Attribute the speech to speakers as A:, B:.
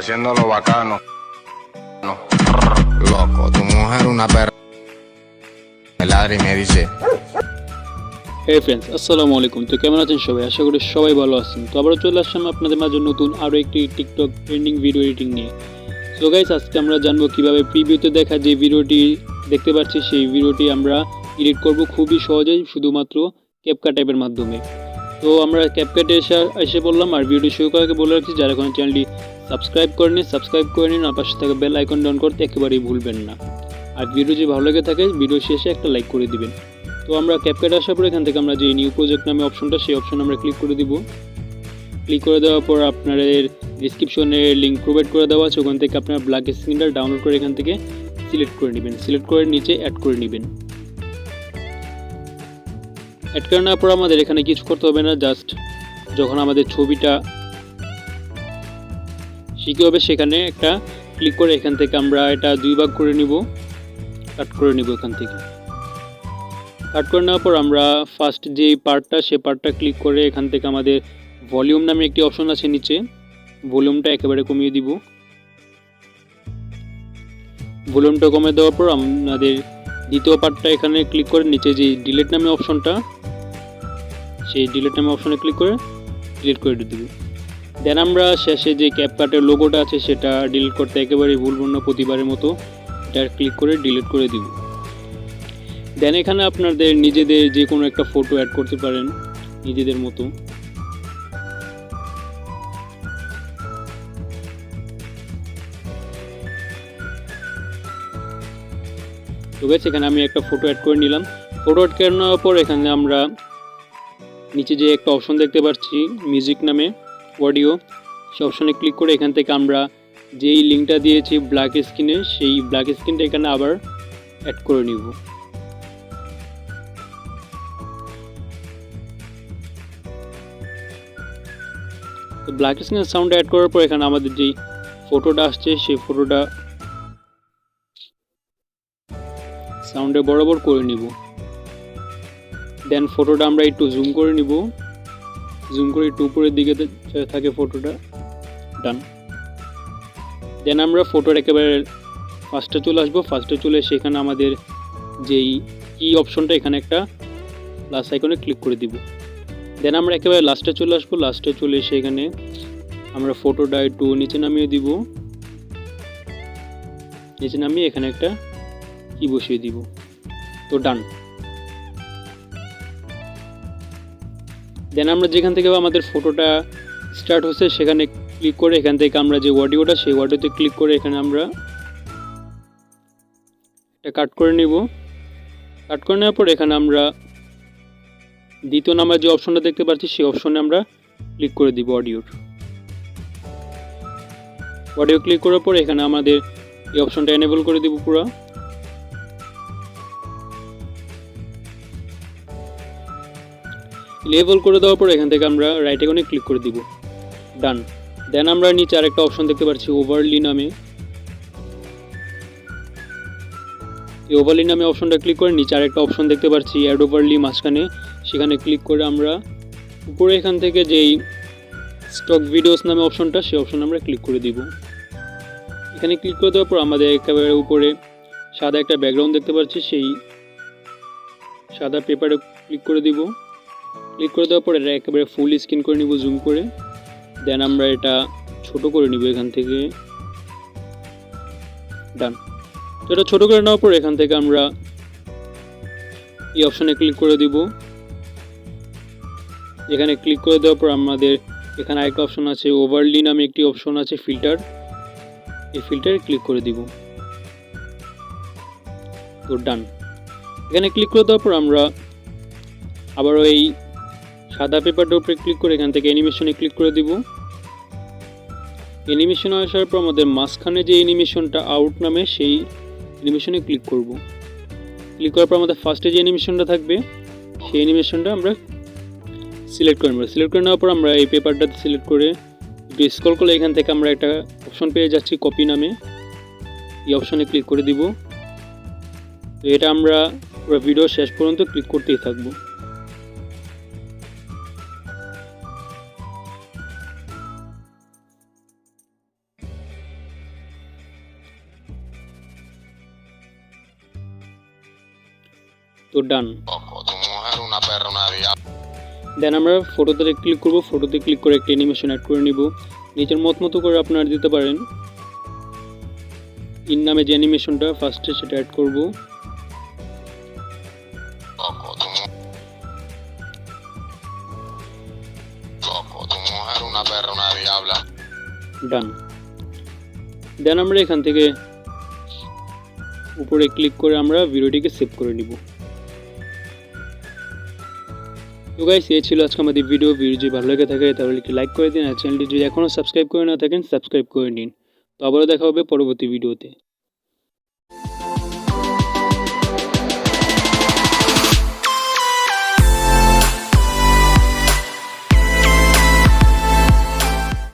A: haciéndolo bacano. No. Loco, tu mujer una perra. Me ladra y me dice.
B: Hey friends, আসসালামু আলাইকুম। তো কেমন আছেন সবাই? আশা করি সবাই ভালো আছেন। তো আবারও চলে আসলাম আপনাদের মাঝে নতুন আরও একটি টিকটক ট্রেন্ডিং ভিডিও এডিটিং নিয়ে। সো গাইস, আজকে আমরা জানবো কিভাবে প্রিভিউতে দেখা যে ভিডিওটি দেখতে পাচ্ছি সেই ভিডিওটি আমরা এডিট করব খুবই সহজেই, শুধুমাত্র ক্যাপকাট অ্যাপের মাধ্যমে। তো আমরা ক্যাপকাটে এসে বললাম, আর ভিডিও শুরু করার আগে বলে রাখছি, যারা এখন চ্যানেলটি সাবস্ক্রাইব করে নিন আর পাশে থাকা বেল আইকন অন করতে একেবারেই ভুলবেন না। আর ভিডিও যদি ভালো লেগে থাকে ভিডিও শেষে একটা লাইক করে দিবেন। তো আমরা ক্যাপকাটে আসার পর এখান থেকে আমরা যে নিউ প্রজেক্ট নামে অপশনটা, সেই অপশন আমরা ক্লিক করে দিব। ক্লিক করে দেওয়ার পর আপনাদের ডিসক্রিপশনে লিঙ্ক প্রোভাইড করে দেওয়া আছে, ওখান থেকে আপনারা ব্ল্যাক স্ক্রিনটা ডাউনলোড করে এখান থেকে সিলেক্ট করে নেবেন। সিলেক্ট করে নিচে অ্যাড করে নেবেন। অ্যাড করে নেওয়ার পর আমাদের এখানে কিছু করতে হবে না, জাস্ট যখন আমাদের ছবিটা শিখে হবে সেখানে একটা ক্লিক করে এখান থেকে আমরা এটা দুই ভাগ করে নিব, কাট করে নিব। এখান থেকে কাট করে নেওয়ার পর আমরা ফার্স্ট যে পার্টটা, সে পার্টটা ক্লিক করে এখান থেকে আমাদের ভলিউম নামে একটি অপশন আছে নিচে, ভলিউমটা একেবারে কমিয়ে দিব। ভলিউমটা কমিয়ে দেওয়ার পর আমাদের দ্বিতীয় পার্টটা এখানে ক্লিক করে নিচে যে ডিলিট নামে অপশনটা, সেই ডিলিট নামে অপশনে ক্লিক করে ডিলিট করে দেব। দেন আমরা শেষে যে ক্যাপকাটের লোগোটা আছে সেটা ডিলিট করতে একেবারেই ভুলব না, প্রতিবারের মতো এটা ক্লিক করে ডিলিট করে দিব। দেন এখানে আপনাদের নিজেদের যে কোনো একটা ফটো অ্যাড করতে পারেন নিজেদের মতো। তো গাইস, এখানে আমি একটা ফটো অ্যাড করে নিলাম। ফটো অ্যাড করে নেওয়ার পর এখানে আমরা নিচে যে একটা অপশন দেখতে পাচ্ছি মিউজিক নামে অডিও, সেই অপশনে ক্লিক করে এখান থেকে আমরা যেই লিঙ্কটা দিয়েছি ব্ল্যাক স্ক্রিনে, সেই ব্ল্যাক স্ক্রিনটা এখানে আবার অ্যাড করে নিব। তো ব্ল্যাক স্ক্রিনের সাউন্ড অ্যাড করার পর এখানে আমাদের যেই ফটোটা আসছে সেই ফটোটা সাউন্ডে বরাবর করে নিব। দেন ফটোটা আমরা একটু জুম করে নিব, জুম করে একটু উপরের দিকে থাকে ফটোটা। ডান। দেন আমরা ফটোর একেবারে ফার্স্টে চলে আসবো। ফার্স্টে চলে সেখানে আমাদের যেই কি অপশনটা, এখানে একটা প্লাস আইকনে ক্লিক করে দিব। দেন আমরা একেবারে লাস্টে চলে আসবো। লাস্টে চলে সেখানে আমরা ফটোটা একটু নিচে নামিয়ে দিব। নিচে নামিয়ে এখানে একটা কি বসিয়ে দিব। তো ডান। দেন আমরা যেখান থেকে আমাদের ফটোটা স্টার্ট হচ্ছে সেখানে ক্লিক করে এখান থেকে আমরা যে অডিওটা, সেই অডিওতে ক্লিক করে এখানে আমরা এটা কাট করে নিব। কাট করে নেওয়ার পর এখানে আমরা দ্বিতীয় নাম্বার যে অপশনটা দেখতে পাচ্ছি সেই অপশনে আমরা ক্লিক করে দিব। অডিও ক্লিক করার পর এখানে আমাদের এই অপশনটা এনেবল করে দিব পুরো। লেভেল করে দেওয়ার পর এখান থেকে আমরা রাইট আইকনে ক্লিক করে দিব। ডান। দেন আমরা নিচে আরেকটা অপশন দেখতে পাচ্ছি ওভারলি নামে, এই ওভারলি নামে অপশনটা ক্লিক করে নিচে আরেকটা অপশন দেখতে পাচ্ছি অ্যাড ওভারলি মাঝখানে, সেখানে ক্লিক করে আমরা উপরে এখান থেকে যেই স্টক ভিডিওস নামে অপশনটা, সেই অপশন আমরা ক্লিক করে দিব। এখানে ক্লিক করে দেওয়ার পর আমাদের একেবারে উপরে সাদা একটা ব্যাকগ্রাউন্ড দেখতে পাচ্ছি, সেই সাদা পেপারে ক্লিক করে দিব। ক্লিক করে দেওয়ার পর এটা একেবারে ফুল স্ক্রিন করে নিব জুম করে। দেন আমরা এটা ছোট করে নিব এখান থেকে। ডান। তো এটা ছোট করে নেওয়ার পর এখান থেকে আমরা এই অপশনে ক্লিক করে দিব। এখানে ক্লিক করে দেওয়ার পর আমাদের এখানে আরেকটা অপশন আছে ওভারলি নামে একটি অপশন আছে ফিল্টার, এই ফিল্টারে ক্লিক করে দিব। তো ডান। এখানে ক্লিক করে দেওয়ার পর আমরা আবারও এই সাদা পেপারটার উপরে ক্লিক করে এখান থেকে অ্যানিমেশনে ক্লিক করে দিব। অ্যানিমেশনে আসার পর আমাদের মাঝখানে যে অ্যানিমেশনটা আউট নামে, সেই অ্যানিমেশনে ক্লিক করব। ক্লিক করার পর আমাদের ফার্স্টে যে অ্যানিমেশনটা থাকবে সেই অ্যানিমেশনটা আমরা সিলেক্ট করে নেব। সিলেক্ট করে নেওয়ার পর আমরা এই পেপারটাতে সিলেক্ট করে একটু স্ক্রল করলে এখান থেকে আমরা একটা অপশন পেয়ে যাচ্ছি কপি নামে, এই অপশনে ক্লিক করে দিব। তো এটা আমরা পুরো ভিডিও শেষ পর্যন্ত ক্লিক করতেই থাকবো। তো ডান।
A: Loco, tu mujer una perra, una diabla.
B: দেন আমরা ফটোতে ক্লিক করব, ফটোতে ক্লিক করে একটা অ্যানিমেশন অ্যাড করে নিব। নিজের মতো করে আপনারা দিতে পারেন। ইন নামে যে অ্যানিমেশনটা ফার্স্টে সেটা অ্যাড করব।
A: Loco, tu mujer una perra, una diabla.
B: ডান। দেন আমরা এখান থেকে উপরে ক্লিক করে আমরা ভিডিওটিকে সেভ করে নিব। তো গাইস, এই ছিল আজকে আমাদের ভিডিও যদি ভালো লেগে থাকে তাহলে একটু লাইক করে দিন, আর চ্যানেলটি যদি এখনও সাবস্ক্রাইব করে না থাকেন সাবস্ক্রাইব করে নিন। তো আবারও দেখা হবে পরবর্তী ভিডিওতে।